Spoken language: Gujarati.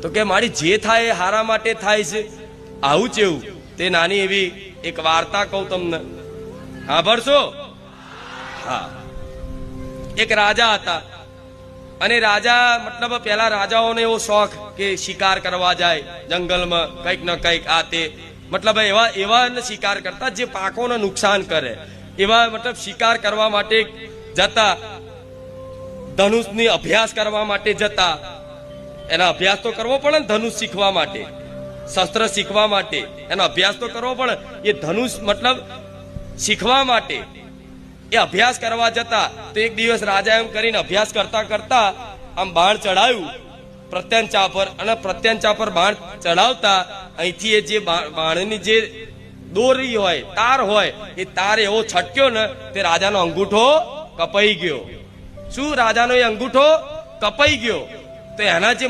તો કે મારી જે થાય એ હારા માટે થાય છે. આવું જ એવું તે નાની એવી એક વાર્તા કહું તમને, સાંભળશો? હા, એક રાજા હતા અને રાજા મતલબ પેલા રાજાઓને એવો શોખ કે શિકાર કરવા જાય જંગલમાં, કઈક ન કઈક આ તે, મતલબ એવા શિકાર કરતા જે પાકોને નુકસાન કરે, એવા મતલબ શિકાર કરવા માટે જતા. ધનુષની અભ્યાસ કરવા માટે જતા. એના અભ્યાસ તો કરવો પડે ને, ધનુષ શીખવા માટે, શસ્ત્ર શીખવા માટે એનો અભ્યાસ તો કરવો પડે. એ ધનુષ મતલબ શીખવા માટે એ અભ્યાસ કરવા જતા. તો એક દિવસ રાજા એમ કરીને અભ્યાસ કરતા કરતા આમ બાણ ચડાવ્યું પ્રત્યંચા પર, અને પ્રત્યંચા પર બાણ ચડાવતા અહીંથી એ જે બાણની જે દોરી હોય, તાર હોય, એ તાર એવો છટક્યો ને તે રાજાનો અંગૂઠો કપાઈ ગયો. શું? રાજાનો એ અંગૂઠો કપાઈ ગયો. તો એના જે